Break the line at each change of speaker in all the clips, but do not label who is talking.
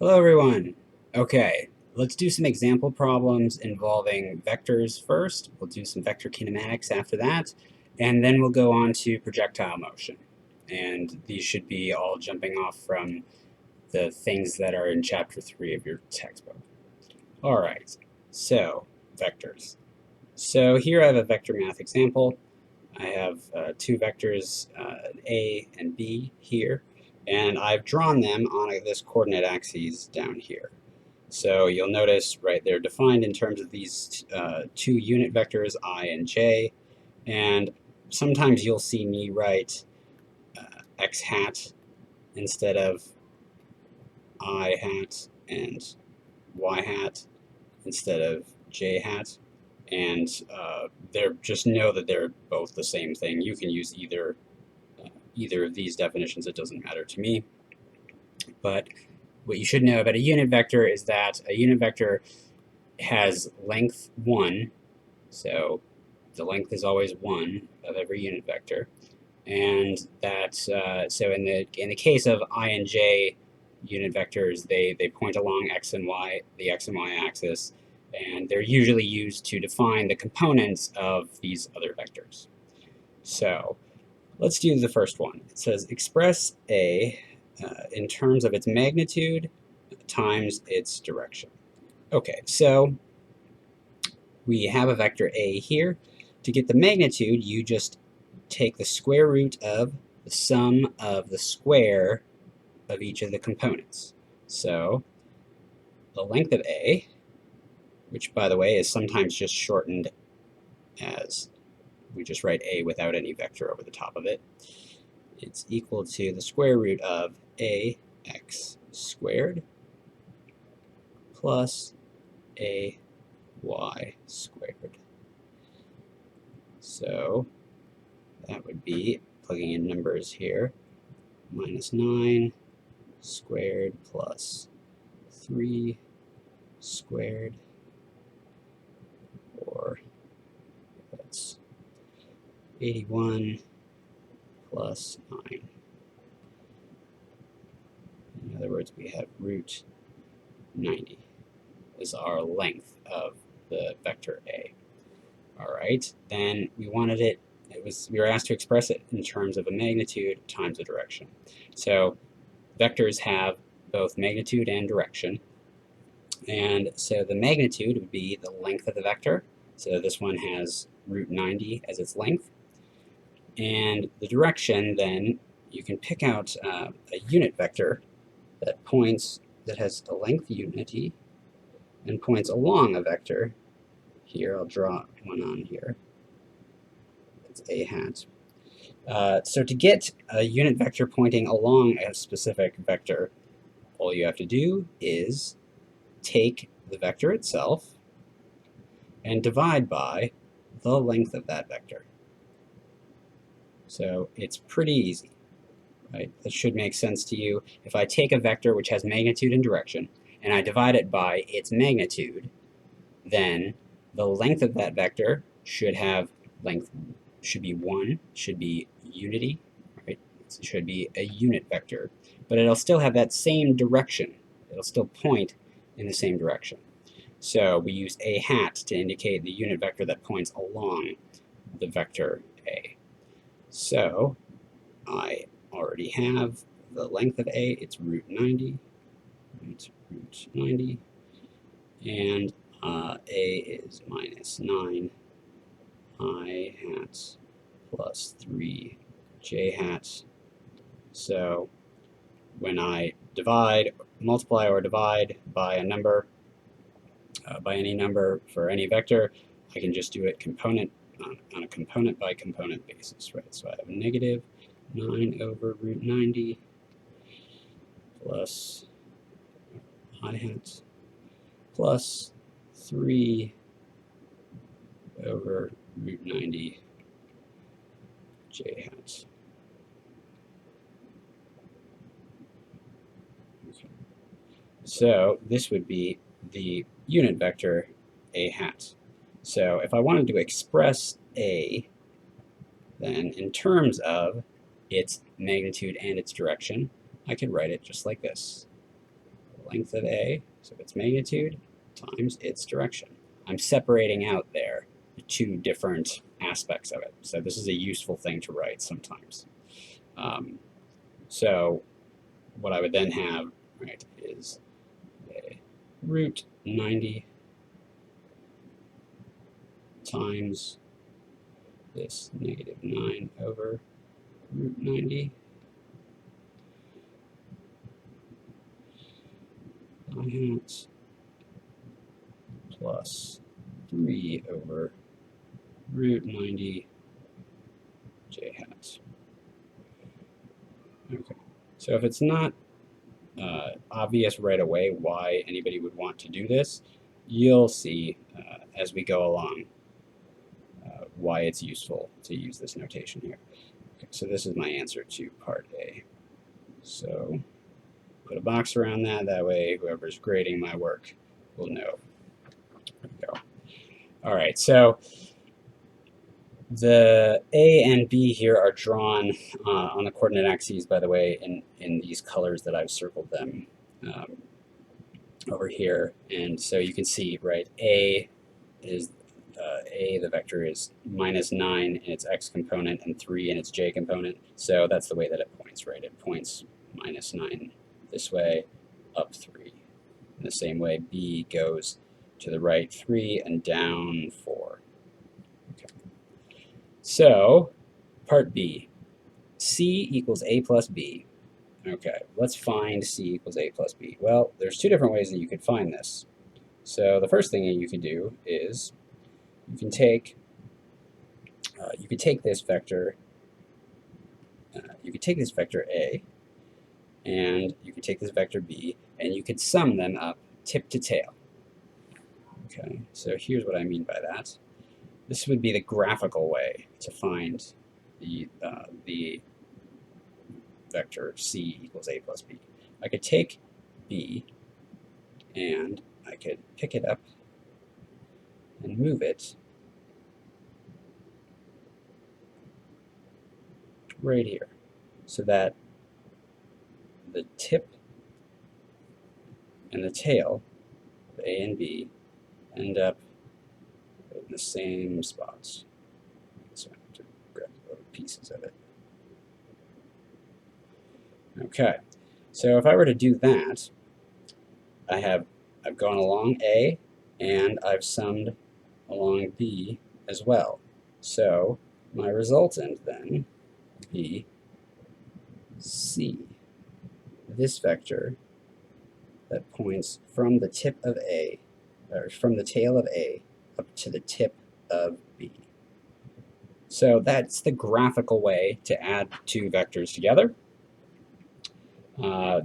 Hello everyone. Okay, let's do some example problems involving vectors first. We'll do some vector kinematics after that, and then we'll go on to projectile motion. And these should be all jumping off from the things that are in chapter 3 of your textbook. All right, so vectors. So here I have a vector math example. I have two vectors, A and B here, and I've drawn them on this coordinate axes down here. So you'll notice, right, they're defined in terms of these two unit vectors, I and j, and sometimes you'll see me write x hat instead of I hat and y hat instead of j hat. And they're just know that they're both the same thing. You can use either of these definitions. It doesn't matter to me. But what you should know about a unit vector is that a unit vector has length 1. So the length is always 1 of every unit vector. And that so in the case of I and j unit vectors, they point along x and y, the x and y axis, and they're usually used to define the components of these other vectors. So let's do the first one. It says express A in terms of its magnitude times its direction. Okay, so we have a vector A here. To get the magnitude, you just take the square root of the sum of the square of each of the components. So the length of A, which by the way is sometimes just shortened as, we just write A without any vector over the top of it, it's equal to the square root of ax squared plus ay squared. So that would be, plugging in numbers here, minus 9 squared plus 3 squared, or that's 81 plus 9. In other words, we have root 90 is our length of the vector A. All right, then we wanted it, we were asked to express it in terms of a magnitude times a direction. So vectors have both magnitude and direction. And so the magnitude would be the length of the vector. So this one has root 90 as its length. And the direction, then, you can pick out a unit vector that has a length unity and points along a vector. Here, I'll draw one on here. It's a hat. So to get a unit vector pointing along a specific vector, all you have to do is take the vector itself and divide by the length of that vector. So it's pretty easy, right? That should make sense to you. If I take a vector which has magnitude and direction, and I divide it by its magnitude, then the length of that vector should be 1, should be unity, right? It should be a unit vector, but it'll still have that same direction. It'll still point in the same direction. So we use a hat to indicate the unit vector that points along the vector A. So I already have the length of A, it's root 90, and A is minus 9 I hat plus 3 j hat. So when I multiply or divide by a number, by any number for any vector, I can just do it on a component by component basis, right? So I have negative 9 over root 90 plus I hat plus 3 over root 90 j hat. Okay. So this would be the unit vector a hat. So if I wanted to express A, then in terms of its magnitude and its direction, I could write it just like this. length of A, so its magnitude, times its direction. I'm separating out there the two different aspects of it. So this is a useful thing to write sometimes. So what I would then have, right, is a root 90 times this negative 9 over root 90 I hat plus 3 over root 90 j hat. Okay, so if it's not obvious right away why anybody would want to do this, you'll see as we go along why it's useful to use this notation here. Okay, so this is my answer to part A. So put a box around that, that way whoever's grading my work will know. There we go. All right, so the A and B here are drawn on the coordinate axes, by the way, in these colors that I've circled them over here. And so you can see, right, A is the vector is -9 in its x component and 3 in its j component. So that's the way that it points, right? It points -9 this way, up 3. In the same way, B goes to the right 3 and down 4. Okay. So, part B, C equals A plus B. Okay, let's find C equals A plus B. Well, there's two different ways that you could find this. So the first thing that you could do is you can take this vector, A, and you could take this vector B, and you could sum them up tip to tail. Okay, so here's what I mean by that. This would be the graphical way to find the vector C equals A plus B. I could take B and I could pick it up and move it right here so that the tip and the tail of A and B end up in the same spots. So I have to grab little pieces of it. Okay, so if I were to do that, I've gone along A and I've summed along B as well. So my resultant then would be C, this vector that points from the tip of A, or from the tail of A up to the tip of B. So that's the graphical way to add two vectors together.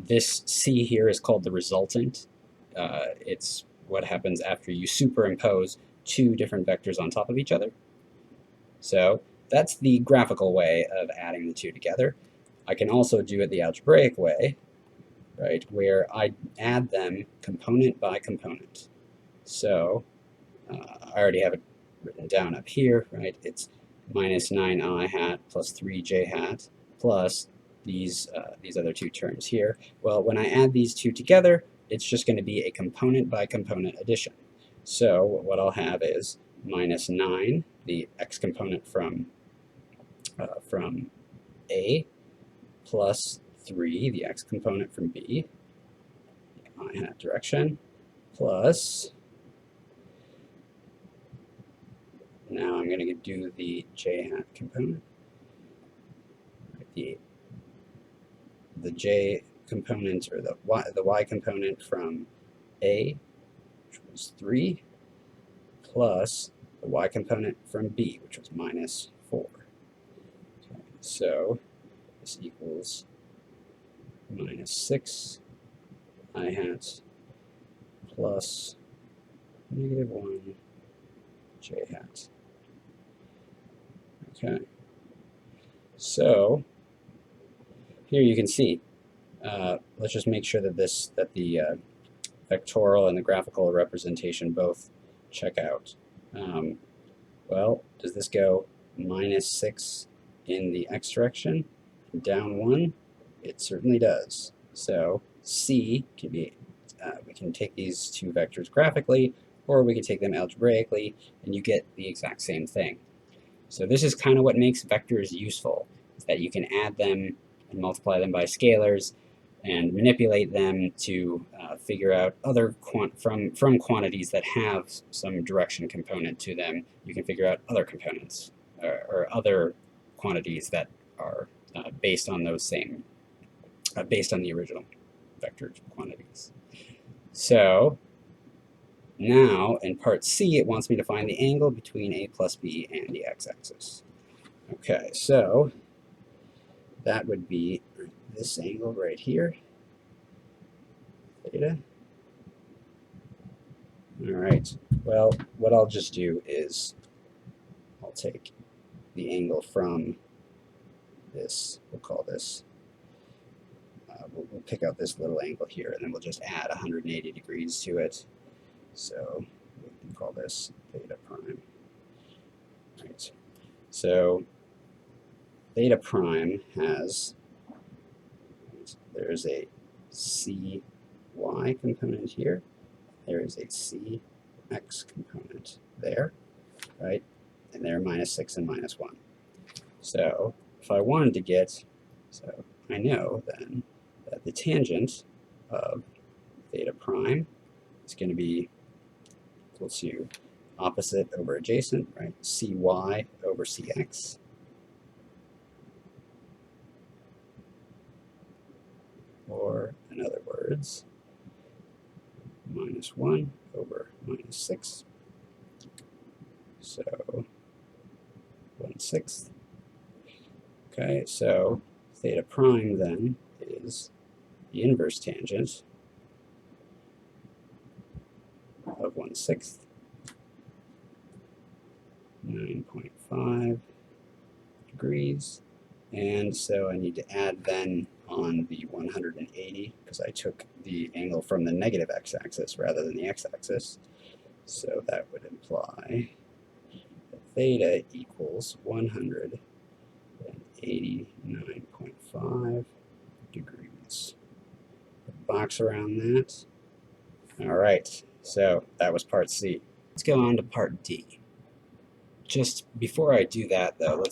This C here is called the resultant. It's what happens after you superimpose two different vectors on top of each other. So that's the graphical way of adding the two together. I can also do it the algebraic way, right, where I add them component by component. So I already have it written down up here, right? It's -9I hat plus 3j hat plus these other two terms here. Well, when I add these two together, it's just going to be a component by component addition. So what I'll have is -9, the x component from A, plus 3, the x component from B, I hat direction, plus, now I'm going to do the j hat component, the j component, or the y component from A, which was 3, plus the y component from B, which was -4. Okay, so this equals -6 I hat plus -1 j hat. Okay, so here you can see, let's just make sure that the vectorial and the graphical representation both check out. Well, does this go -6 in the x direction, down 1? It certainly does. So C can be can take these two vectors graphically, or we can take them algebraically, and you get the exact same thing. So this is kind of what makes vectors useful, is that you can add them and multiply them by scalars and manipulate them to figure out other from quantities that have some direction component to them. You can figure out other components or other quantities that are based on those same, based on the original vector quantities. So now in part C, it wants me to find the angle between a plus b and the x-axis. Okay, so that would be this angle right here, theta. All right, well, what I'll just do is I'll take the angle from this, we'll call this, we'll pick out this little angle here, and then we'll just add 180 degrees to it. So we can call this theta prime. Right. So theta prime has, there's a cy component here, there is a cx component there, right? And they're -6 and -1. So if I wanted to get, so I know then that the tangent of theta prime is going to be equal to opposite over adjacent, right? cy over cx. Or, in other words, -1 over -6. So 1/6. Okay, so theta prime then is the inverse tangent of 1/6, 9.5 degrees. And so I need to add then on the 180, because I took the angle from the negative x-axis rather than the x-axis. So that would imply that theta equals 189.5 degrees. Put a box around that. All right, so that was part C. Let's go on to part D. Just before I do that, though, I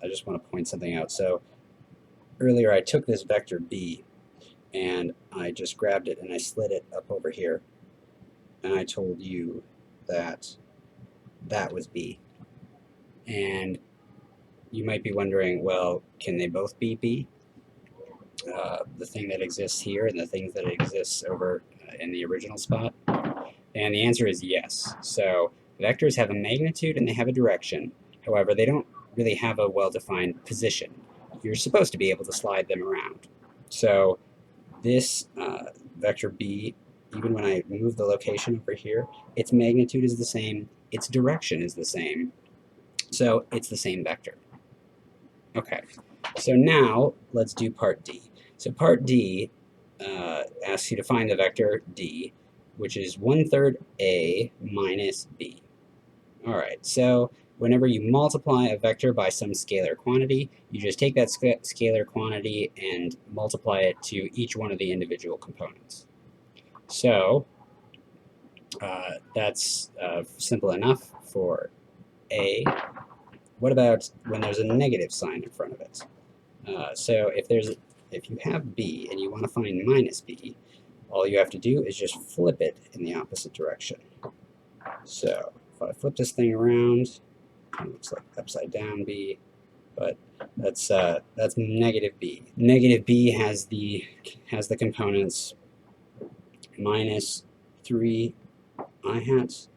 just want to point something out. So earlier I took this vector b, and I just grabbed it and I slid it up over here, and I told you that that was b. And you might be wondering, well, can they both be b? The thing that exists here and the things that exists over in the original spot? And the answer is yes. So vectors have a magnitude and they have a direction. However, they don't really have a well-defined position. You're supposed to be able to slide them around. So this vector b, even when I move the location over here, its magnitude is the same, its direction is the same. So it's the same vector. Okay, so now let's do part D. So part D asks you to find the vector d, which is 1/3 a minus b. All right, so whenever you multiply a vector by some scalar quantity, you just take that scalar quantity and multiply it to each one of the individual components. So that's simple enough for a. What about when there's a negative sign in front of it? So if you have b and you want to find minus b, all you have to do is just flip it in the opposite direction. So if I flip this thing around, it looks like upside down b, but that's negative b. Negative b has the components minus 3 I hat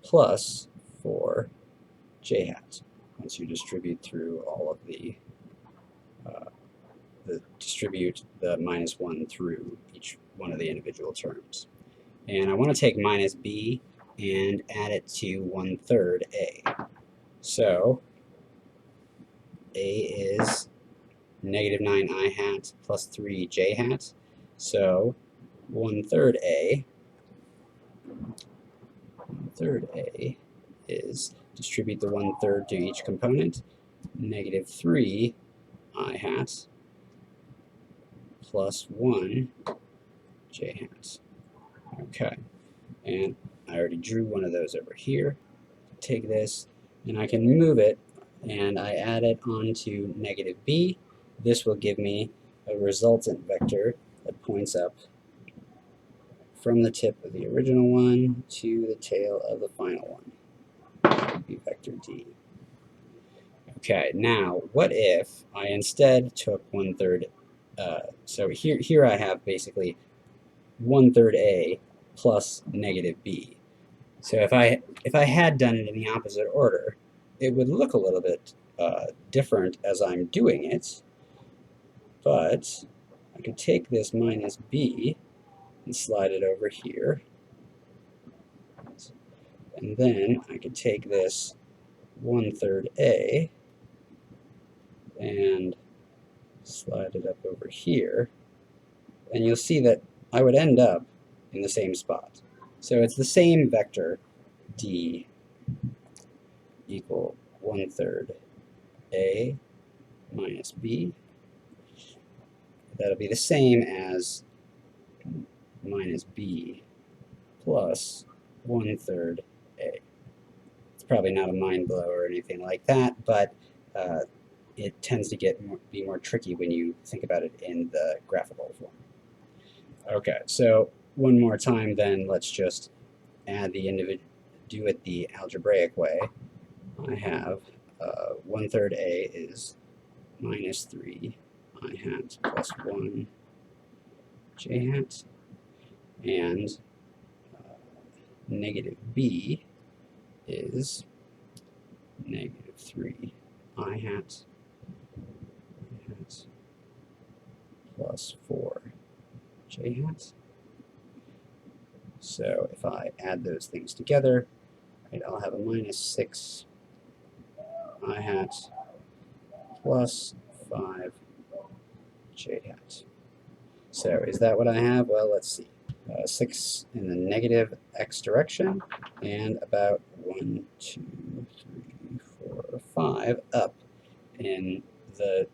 plus 4 j hat. Once you distribute through all of distribute the -1 through each one of the individual terms. And I want to take minus b and add it to 1/3 a. So a is negative 9 I hat plus 3 j hat. So 1/3 a. 1/3 a is distribute the 1/3 to each component, negative 3 I hat plus 1 j hat. All Okay, and I already drew one of those over here. Take this, and I can move it, and I add it onto negative b. This will give me a resultant vector that points up from the tip of the original one to the tail of the final one. That would be vector d. Okay, now what if I instead took 1/3, so here I have basically 1/3 a plus negative b. So if I had done it in the opposite order, it would look a little bit different as I'm doing it, but I could take this minus b and slide it over here, and then I could take this 1/3 a and slide it up over here, and you'll see that I would end up in the same spot. So it's the same vector d equal 1/3 a minus b. That'll be the same as minus b plus 1/3 a. It's probably not a mind blow or anything like that, but it tends to be more tricky when you think about it in the graphical form. Okay, so one more time then, let's just add the do it the algebraic way. I have 1/3 a is minus 3 I hat plus 1 j hat, and negative b is negative 3 I hat plus 4 j hat. So if I add those things together, right, I'll have a minus 6 I hat plus 5 j hat. So is that what I have? Well, let's see. 6 in the negative x direction, and about 1, 2, 3, 4, 5 up in the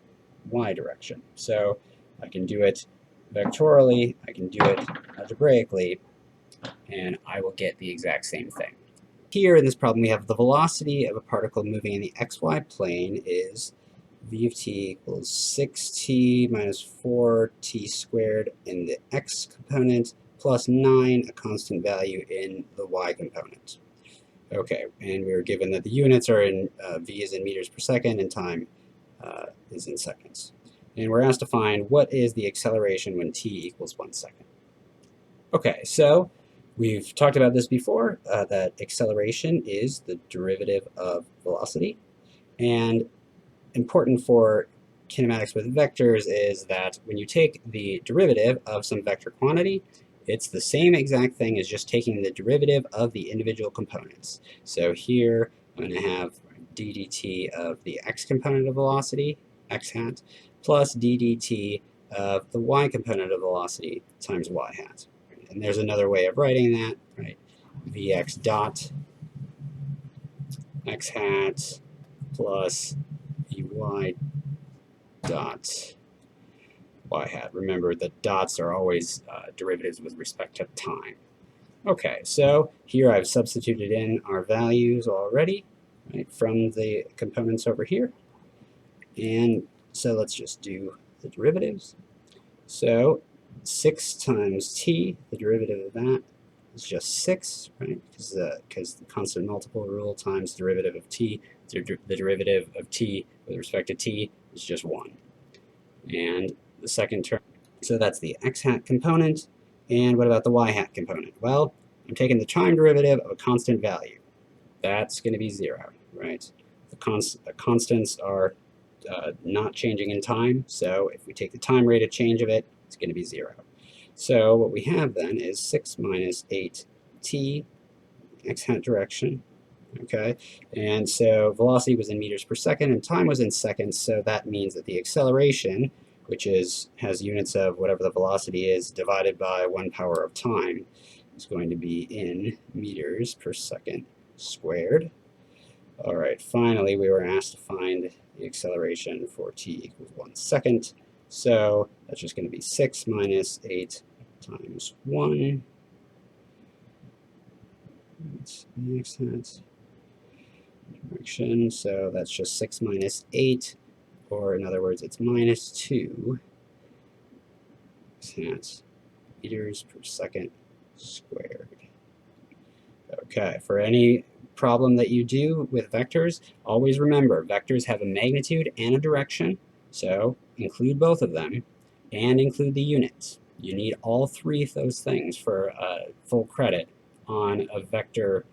y direction. So I can do it vectorially, I can do it algebraically, and I will get the exact same thing. Here in this problem, we have the velocity of a particle moving in the xy plane is v of t equals 6t minus 4t squared in the x component plus 9, a constant value in the y component. Okay, and we were given that the units are in, v is in meters per second, and time is in seconds. And we're asked to find what is the acceleration when t equals 1 second. Okay, so we've talked about this before, that acceleration is the derivative of velocity. And important for kinematics with vectors is that when you take the derivative of some vector quantity, it's the same exact thing as just taking the derivative of the individual components. So here I'm going to have d dt of the x component of velocity, x hat, plus d dt of the y component of velocity times y hat. And there's another way of writing that, right? Vx dot x hat plus vy dot y hat. Remember, the dots are always derivatives with respect to time. Okay, so here I've substituted in our values already, right, from the components over here. And so let's just do the derivatives. So 6 times t, the derivative of that is just 6, right? Because the constant multiple rule times the derivative of t, the derivative of t with respect to t is just 1. And the second term, so that's the x hat component. And what about the y hat component? Well, I'm taking the time derivative of a constant value. That's going to be 0, right? The constants are not changing in time, so if we take the time rate of change of it, it's going to be 0. So what we have then is 6 minus 8t, x hat direction, okay? And so velocity was in meters per second and time was in seconds, so that means that the acceleration, which has units of whatever the velocity is divided by 1 power of time, is going to be in meters per second squared. All right, finally we were asked to find the acceleration for t equals 1 second. So that's just going to be 6 minus 8 times 1 That's the x hat direction, so that's just 6 minus 8, or in other words, it's minus 2 x hat meters per second squared. Okay, for any problem that you do with vectors, always remember vectors have a magnitude and a direction, so include both of them and include the units. You need all three of those things for full credit on a vector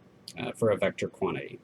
for a vector quantity.